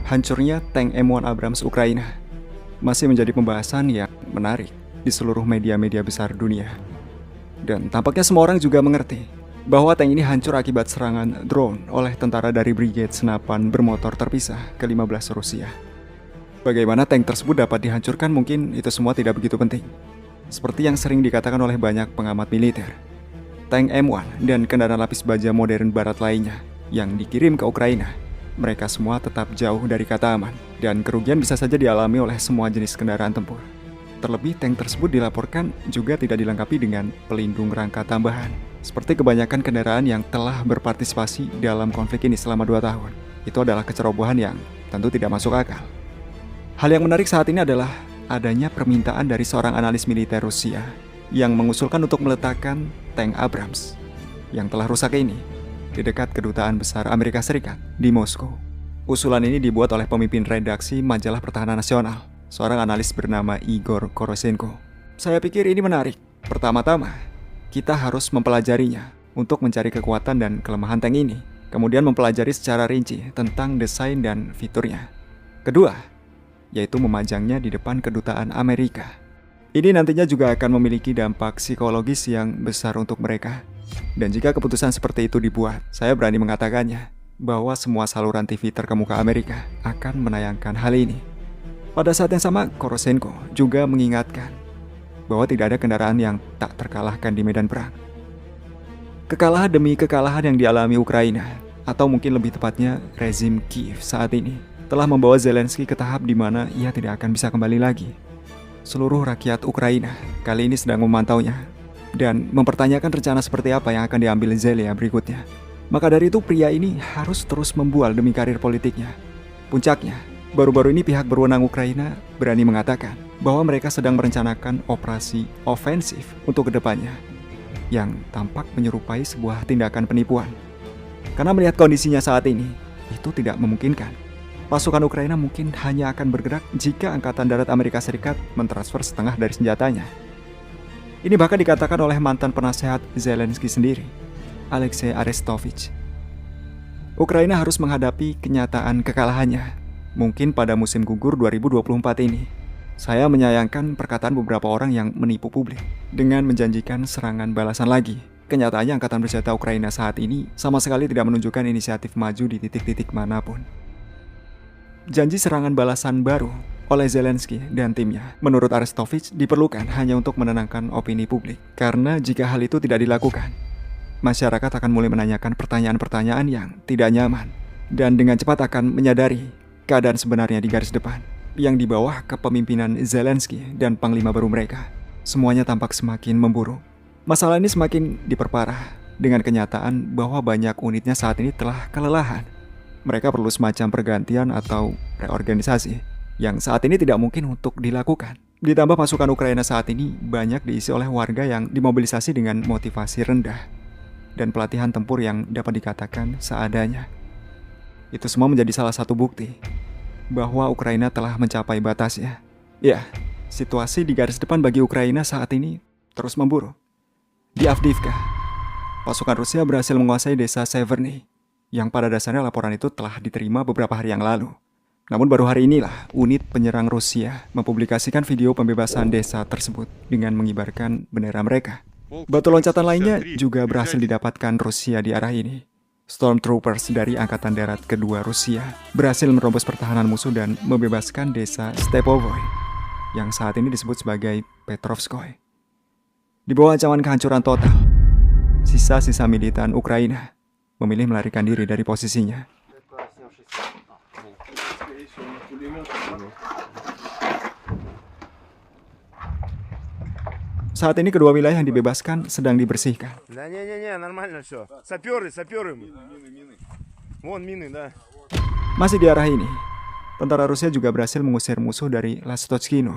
Hancurnya tank M1 Abrams Ukraina masih menjadi pembahasan yang menarik di seluruh media-media besar dunia. Dan tampaknya semua orang juga mengerti bahwa tank ini hancur akibat serangan drone oleh tentara dari Brigade Senapan Bermotor Terpisah ke-15 Rusia. Bagaimana tank tersebut dapat dihancurkan mungkin itu semua tidak begitu penting. Seperti yang sering dikatakan oleh banyak pengamat militer, tank M1 dan kendaraan lapis baja modern barat lainnya yang dikirim ke Ukraina, mereka semua tetap jauh dari kata aman, dan kerugian bisa saja dialami oleh semua jenis kendaraan tempur. Terlebih tank tersebut dilaporkan juga tidak dilengkapi dengan pelindung rangka tambahan, seperti kebanyakan kendaraan yang telah berpartisipasi dalam konflik ini selama 2 tahun. Itu adalah kecerobohan yang tentu tidak masuk akal. Hal yang menarik saat ini adalah adanya permintaan dari seorang analis militer Rusia yang mengusulkan untuk meletakkan tank Abrams yang telah rusak ini di dekat Kedutaan Besar Amerika Serikat di Moskow. Usulan ini dibuat oleh pemimpin redaksi Majalah Pertahanan Nasional, seorang analis bernama Igor Korosenko. Saya pikir ini menarik. Pertama-tama, kita harus mempelajarinya untuk mencari kekuatan dan kelemahan tank ini, kemudian mempelajari secara rinci tentang desain dan fiturnya. Kedua, yaitu memajangnya di depan Kedutaan Amerika. Ini nantinya juga akan memiliki dampak psikologis yang besar untuk mereka. Dan jika keputusan seperti itu dibuat, saya berani mengatakannya bahwa semua saluran TV terkemuka Amerika akan menayangkan hal ini. Pada saat yang sama, Korosenko juga mengingatkan bahwa tidak ada kendaraan yang tak terkalahkan di medan perang. Kekalahan demi kekalahan yang dialami Ukraina, atau mungkin lebih tepatnya rezim Kiev saat ini, telah membawa Zelensky ke tahap di mana ia tidak akan bisa kembali lagi. Seluruh rakyat Ukraina kali ini sedang memantaunya dan mempertanyakan rencana seperti apa yang akan diambil Zelia berikutnya. Maka dari itu pria ini harus terus membual demi karir politiknya. Puncaknya, baru-baru ini pihak berwenang Ukraina berani mengatakan bahwa mereka sedang merencanakan operasi ofensif untuk kedepannya, yang tampak menyerupai sebuah tindakan penipuan. Karena melihat kondisinya saat ini, itu tidak memungkinkan. Pasukan Ukraina mungkin hanya akan bergerak jika Angkatan Darat Amerika Serikat mentransfer setengah dari senjatanya. Ini bahkan dikatakan oleh mantan penasehat Zelensky sendiri, Alexei Arestovich. Ukraina harus menghadapi kenyataan kekalahannya, mungkin pada musim gugur 2024 ini. Saya menyayangkan perkataan beberapa orang yang menipu publik dengan menjanjikan serangan balasan lagi. Kenyataannya Angkatan Bersenjata Ukraina saat ini sama sekali tidak menunjukkan inisiatif maju di titik-titik manapun. Janji serangan balasan baru oleh Zelensky dan timnya, menurut Arestovich, diperlukan hanya untuk menenangkan opini publik. Karena jika hal itu tidak dilakukan, masyarakat akan mulai menanyakan pertanyaan-pertanyaan yang tidak nyaman, dan dengan cepat akan menyadari keadaan sebenarnya di garis depan, yang di bawah kepemimpinan Zelensky dan panglima baru mereka. Semuanya tampak semakin memburuk. Masalah ini semakin diperparah dengan kenyataan bahwa banyak unitnya saat ini telah kelelahan. Mereka perlu semacam pergantian atau reorganisasi yang saat ini tidak mungkin untuk dilakukan. Ditambah pasukan Ukraina saat ini banyak diisi oleh warga yang dimobilisasi dengan motivasi rendah dan pelatihan tempur yang dapat dikatakan seadanya. Itu semua menjadi salah satu bukti bahwa Ukraina telah mencapai batasnya. Ya, situasi di garis depan bagi Ukraina saat ini terus memburuk. Di Avdiivka, pasukan Rusia berhasil menguasai desa Severny, yang pada dasarnya laporan itu telah diterima beberapa hari yang lalu. Namun baru hari inilah unit penyerang Rusia mempublikasikan video pembebasan desa tersebut dengan mengibarkan bendera mereka. Batu loncatan lainnya juga berhasil didapatkan Rusia di arah ini. Stormtroopers dari Angkatan Darat Kedua Rusia berhasil menerobos pertahanan musuh dan membebaskan desa Stepovoy, yang saat ini disebut sebagai Petrovskoy. Di bawah ancaman kehancuran total, sisa-sisa militan Ukraina memilih melarikan diri dari posisinya. Saat ini kedua wilayah yang dibebaskan sedang dibersihkan. Masih di arah ini, tentara Rusia juga berhasil mengusir musuh dari Lastotskino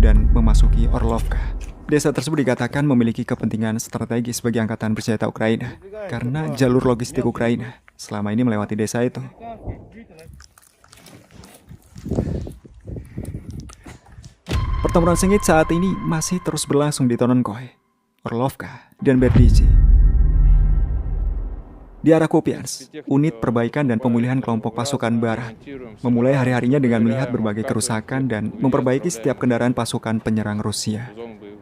dan memasuki Orlovka. Desa tersebut dikatakan memiliki kepentingan strategis bagi Angkatan Bersenjata Ukraina karena jalur logistik Ukraina selama ini melewati desa itu. Pertempuran sengit saat ini masih terus berlangsung di Tononkoy, Orlovka, dan Berdichi. Di arah Kupiansk, unit perbaikan dan pemulihan kelompok pasukan Barat memulai hari-harinya dengan melihat berbagai kerusakan dan memperbaiki setiap kendaraan pasukan penyerang Rusia.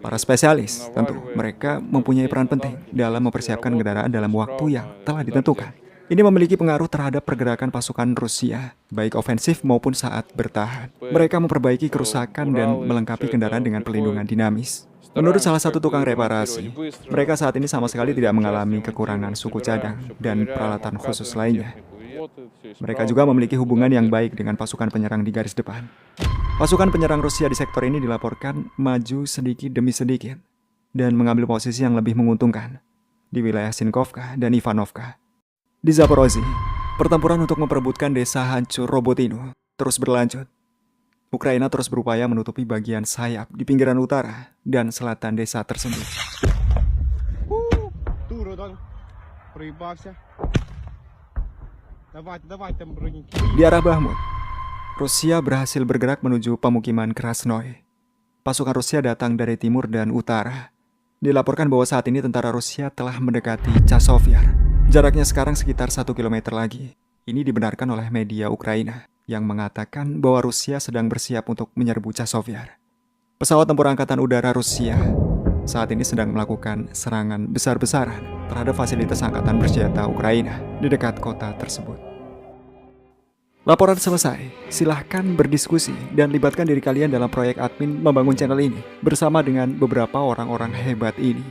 Para spesialis, tentu, mereka mempunyai peran penting dalam mempersiapkan kendaraan dalam waktu yang telah ditentukan. Ini memiliki pengaruh terhadap pergerakan pasukan Rusia, baik ofensif maupun saat bertahan. Mereka memperbaiki kerusakan dan melengkapi kendaraan dengan pelindungan dinamis. Menurut salah satu tukang reparasi, mereka saat ini sama sekali tidak mengalami kekurangan suku cadang dan peralatan khusus lainnya. Mereka juga memiliki hubungan yang baik dengan pasukan penyerang di garis depan. Pasukan penyerang Rusia di sektor ini dilaporkan maju sedikit demi sedikit dan mengambil posisi yang lebih menguntungkan di wilayah Sinkovka dan Ivanovka. Di Zaporozhye, pertempuran untuk memperebutkan desa hancur Robotino terus berlanjut. Ukraina terus berupaya menutupi bagian sayap di pinggiran utara dan selatan desa tersebut. Di arah Bakhmut, Rusia berhasil bergerak menuju pemukiman Krasnoye. Pasukan Rusia datang dari timur dan utara. Dilaporkan bahwa saat ini tentara Rusia telah mendekati Chasovyar. Jaraknya sekarang sekitar 1 km lagi. Ini dibenarkan oleh media Ukraina yang mengatakan bahwa Rusia sedang bersiap untuk menyerbu Chasovyar. Pesawat tempur angkatan udara Rusia saat ini sedang melakukan serangan besar-besaran terhadap fasilitas angkatan bersenjata Ukraina di dekat kota tersebut. Laporan selesai. Silahkan berdiskusi dan libatkan diri kalian dalam proyek admin membangun channel ini bersama dengan beberapa orang-orang hebat ini.